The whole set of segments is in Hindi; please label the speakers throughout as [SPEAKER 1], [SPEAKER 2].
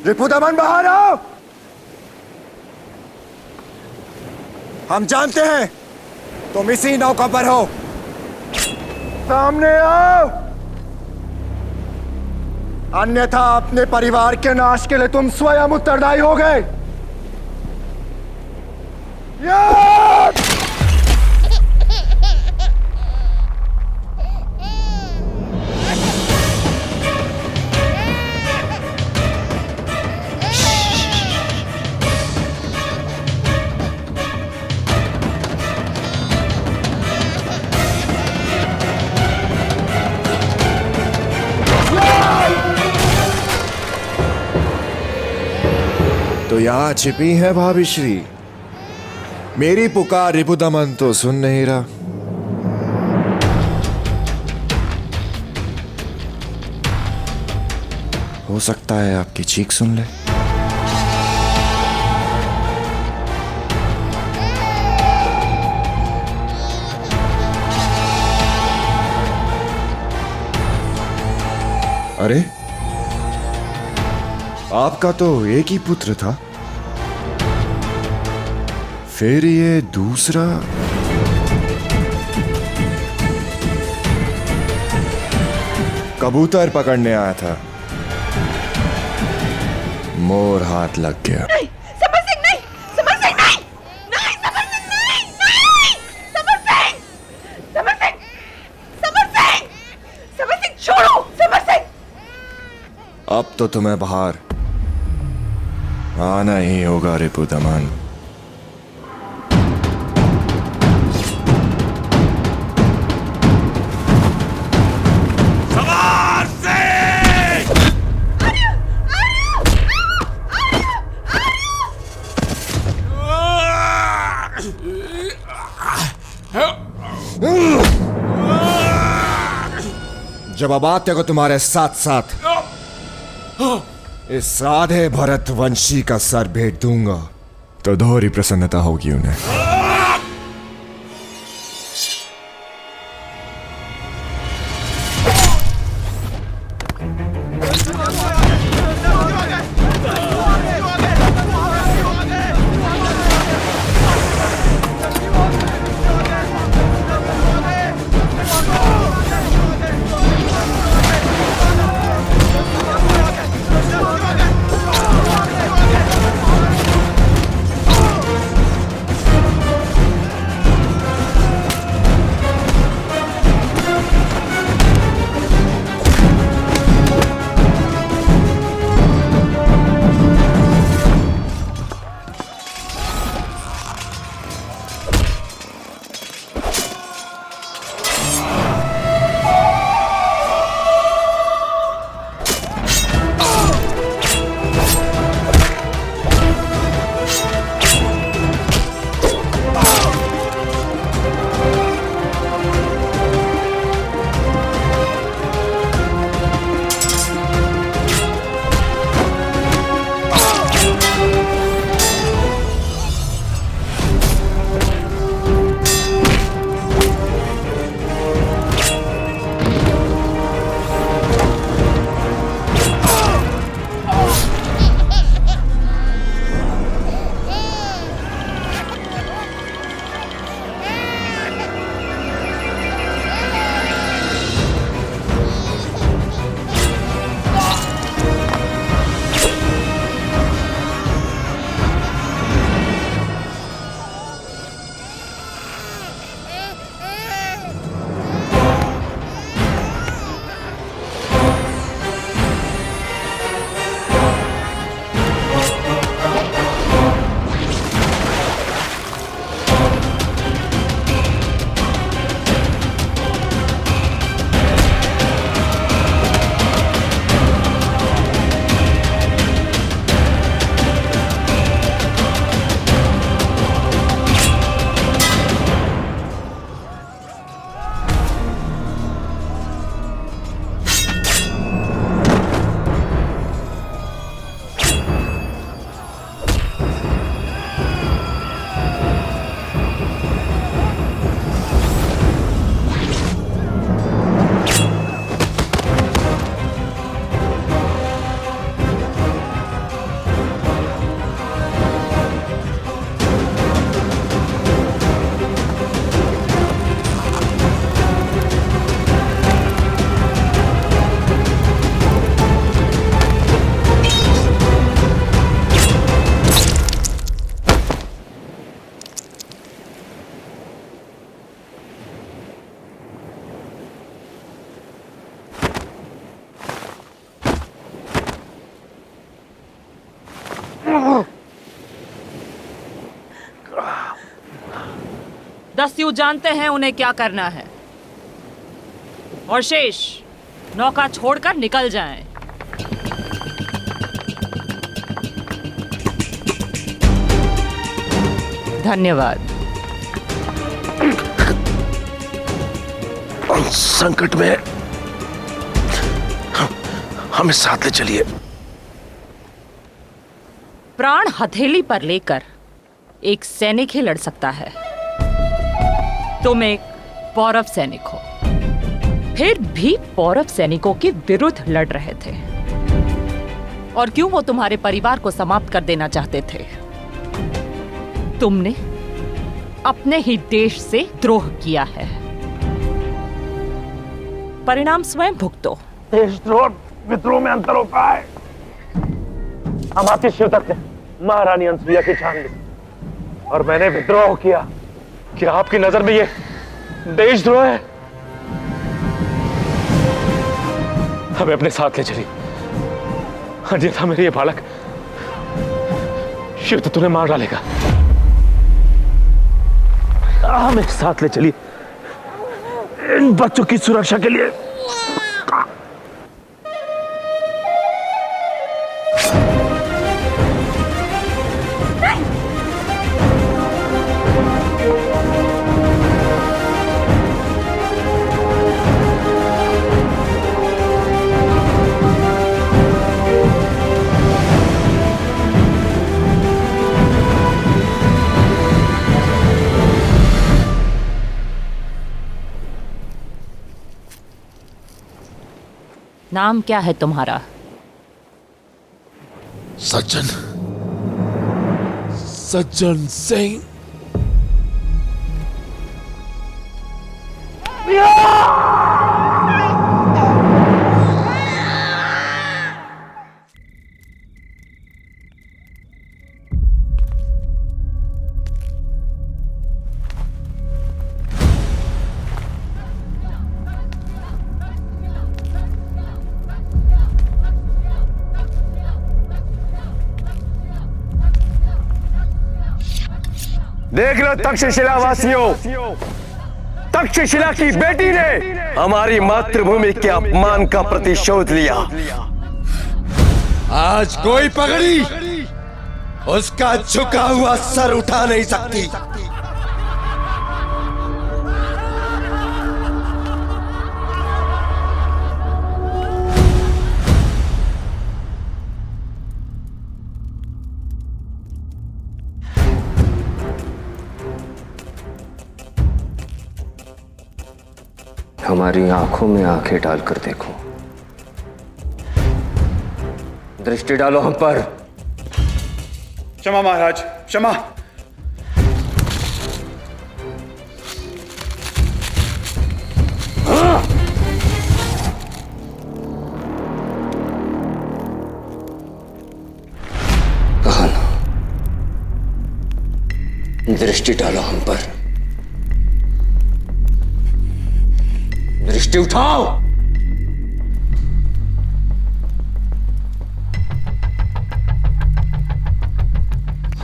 [SPEAKER 1] रिपुदमन बाहर आओ। हम जानते हैं तुम इसी नौका पर हो। सामने आओ, अन्यथा अपने परिवार के नाश के लिए तुम स्वयं उत्तरदायी हो गए।
[SPEAKER 2] तो यहाँ छिपी है भाभी श्री। मेरी पुकार रिपुदमन तो सुन नहीं रहा। हो सकता है आपकी चीख सुन ले। अरे, आपका तो एक ही पुत्र था, फिर ये दूसरा? कबूतर पकड़ने आया था, मोर हाथ लग गया।
[SPEAKER 3] नहीं, समर सिंह नहीं, समर सिंह नहीं, नहीं, समर सिंह नहीं, नहीं, समर सिंह, समर सिंह, समर सिंह, समर सिंह छोड़ो, समर सिंह।
[SPEAKER 2] अब तो तुम्हें बाहर आना ही होगा रिपुदमन। जब अब आते को तुम्हारे साथ साथ इस साधे भरत वंशी का सर भेंट दूंगा तो दोहरी प्रसन्नता होगी उन्हें।
[SPEAKER 4] दस्यु जानते हैं उन्हें क्या करना है। और शेष नौका छोड़कर निकल जाएं। धन्यवाद।
[SPEAKER 5] संकट में हमें साथ ले चलिए।
[SPEAKER 4] प्राण हथेली पर लेकर एक सैनिक ही लड़ सकता है। तुम एक पौरव सैनिक हो, फिर भी पौरव सैनिकों के विरुद्ध लड़ रहे थे। और क्यों वो तुम्हारे परिवार को समाप्त कर देना चाहते थे? तुमने अपने ही देश से द्रोह किया है। परिणाम स्वयं भुगतो।
[SPEAKER 5] देशद्रोह विद्रोह में अंतर होता है। अमात्य शिवदत्त ने महारानी अनसुईया की छान ली और मैंने विद्रोह किया। क्या आपकी नजर में ये देशद्रोह है? हमें अपने साथ ले चलिए, अन्यथा मेरे ये बालक शिवदत्त तुम्हें मार डालेगा। हमें साथ ले चलिए इन बच्चों की सुरक्षा के लिए।
[SPEAKER 4] नाम क्या है तुम्हारा?
[SPEAKER 5] सज्जन सिंह।
[SPEAKER 6] देख लो तक्षशिला वासियों, तक्षशिला की बेटी ने हमारी मातृभूमि के अपमान का प्रतिशोध लिया।
[SPEAKER 2] आज कोई पगड़ी उसका झुका हुआ सर उठा नहीं सकती।
[SPEAKER 6] हमारी आंखों में आंखें डालकर देखो, दृष्टि डालो हम पर।
[SPEAKER 1] क्षमा महाराज, क्षमा।
[SPEAKER 6] कहा ना, दृष्टि डालो हम पर। दृष्टि उठाओ।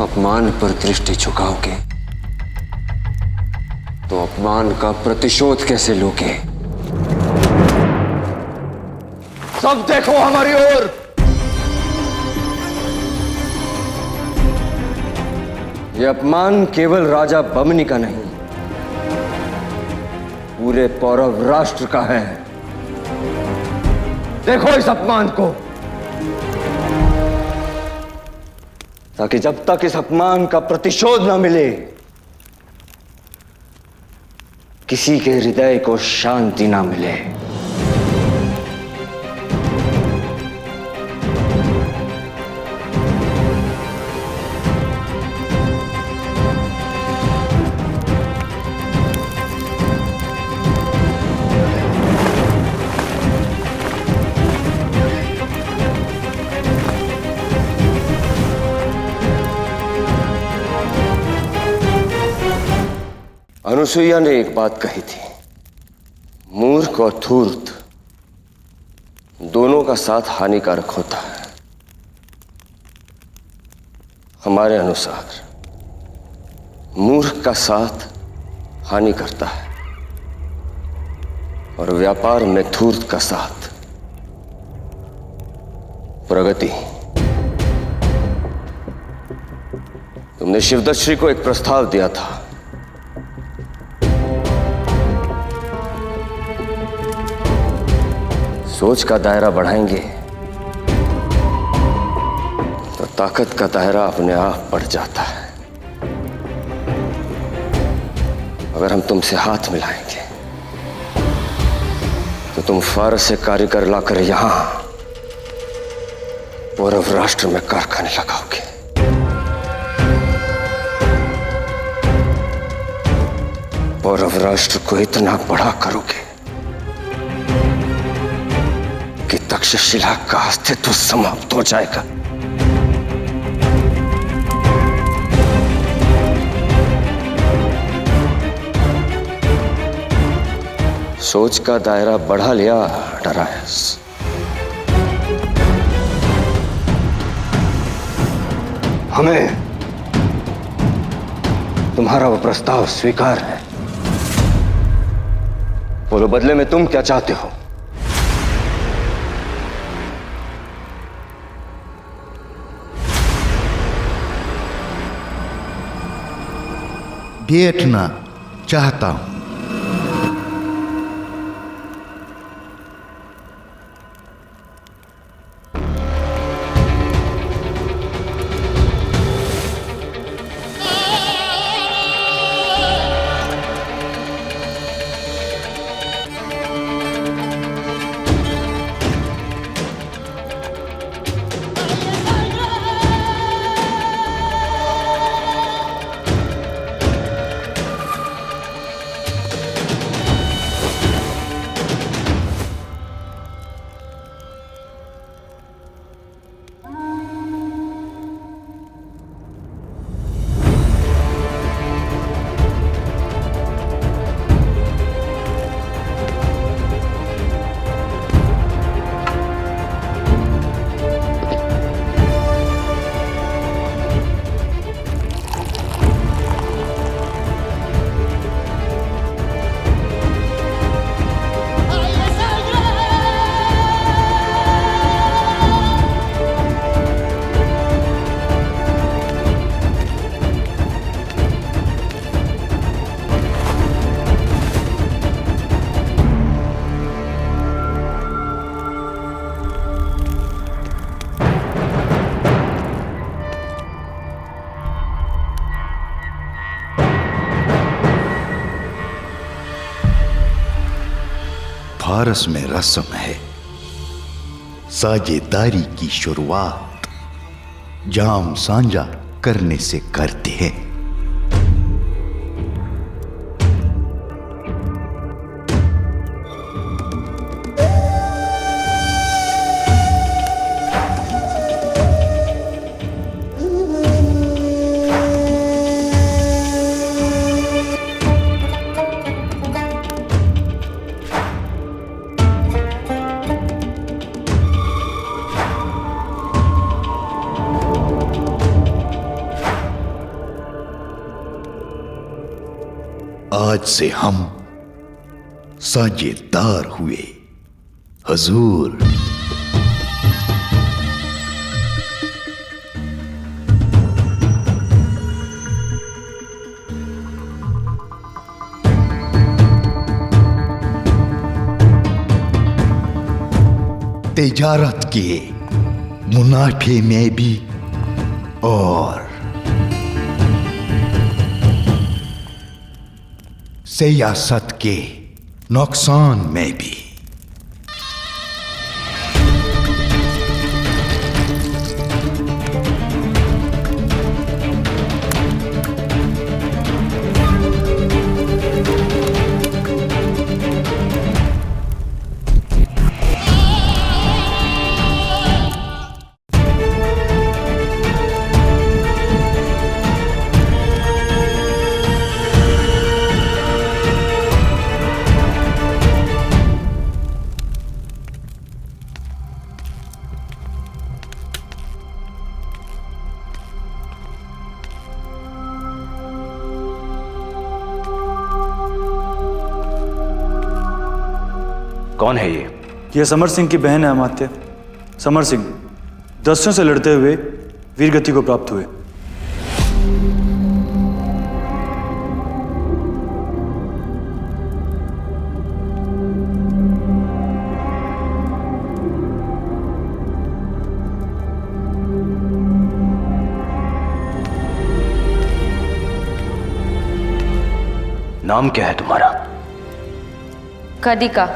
[SPEAKER 6] अपमान पर दृष्टि झुकाओगे तो अपमान का प्रतिशोध कैसे लोगे? सब देखो हमारी ओर। यह अपमान केवल राजा बमनी का नहीं, पूरे पौरव राष्ट्र का है। देखो इस अपमान को, ताकि जब तक इस अपमान का प्रतिशोध न मिले, किसी के हृदय को शांति ना मिले। अनुसुईया ने एक बात कही थी, मूर्ख और धूर्त दोनों का साथ हानिकारक होता है। हमारे अनुसार मूर्ख का साथ हानि करता है और व्यापार में धूर्त का साथ प्रगति। तुमने शिवदत्त श्री को एक प्रस्ताव दिया था, सोच का दायरा बढ़ाएंगे तो ताकत का दायरा अपने आप बढ़ जाता है। अगर हम तुमसे हाथ मिलाएंगे तो तुम फारस से कारीगर लाकर यहां पौरव राष्ट्र में कारखाने लगाओगे। पौरव राष्ट्र को इतना बड़ा करोगे कि तक्षशिला का अस्तित्व समाप्त हो जाएगा। सोच का दायरा बढ़ा लिया डरायस। हमें तुम्हारा वो प्रस्ताव स्वीकार है। बोलो, बदले में तुम क्या चाहते हो?
[SPEAKER 7] बैठना चाहता हूं। फारस में रस्म है साझेदारी की शुरुआत जाम साझा करने से करते हैं। आज से हम साझेदार हुए हजूर। तिजारत के मुनाफे में भी और सियासत के नुकसान में भी।
[SPEAKER 6] कौन है ये?
[SPEAKER 8] यह समर सिंह की बहन है अमात्य। समर सिंह दस्युओं से लड़ते हुए वीरगति को प्राप्त हुए।
[SPEAKER 6] नाम क्या है तुम्हारा?
[SPEAKER 3] कदिका।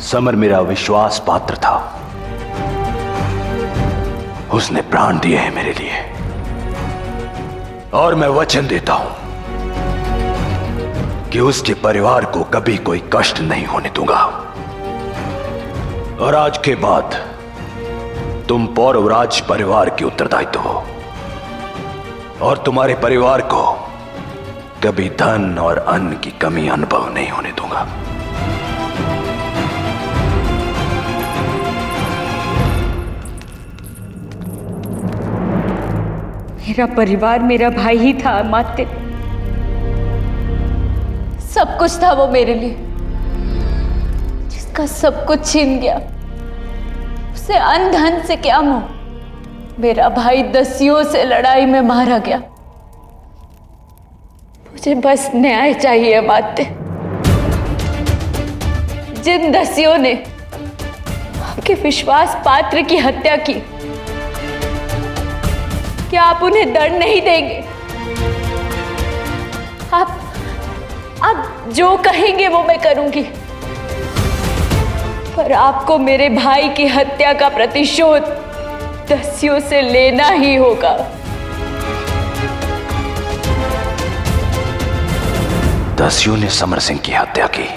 [SPEAKER 6] समर मेरा विश्वास पात्र था। उसने प्राण दिए हैं मेरे लिए, और मैं वचन देता हूं कि उसके परिवार को कभी कोई कष्ट नहीं होने दूंगा। और आज के बाद तुम पौरवराज परिवार के उत्तरदायित्व हो, और तुम्हारे परिवार को कभी धन और अन्न की कमी अनुभव नहीं होने दूंगा।
[SPEAKER 3] मेरा परिवार मेरा भाई ही था अमात्य। सब कुछ था वो मेरे लिए, जिसका सब कुछ छीन गया। उसे अन्न धन से क्या मोह। मेरा भाई दस्युओं से लड़ाई में मारा गया। मुझे बस न्याय चाहिए अमात्य। जिन दस्युओं ने आपके विश्वास पात्र की हत्या की, क्या आप उन्हें दंड नहीं देंगे? आप जो कहेंगे वो मैं करूंगी, पर आपको मेरे भाई की हत्या का प्रतिशोध दस्युओं से लेना ही होगा।
[SPEAKER 6] दस्युओं ने समर सिंह की हत्या की,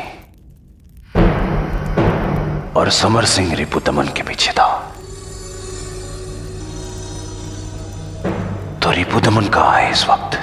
[SPEAKER 6] और समर सिंह रिपुदमन के पीछे था। तो रिपुदमन कहां है इस वक्त?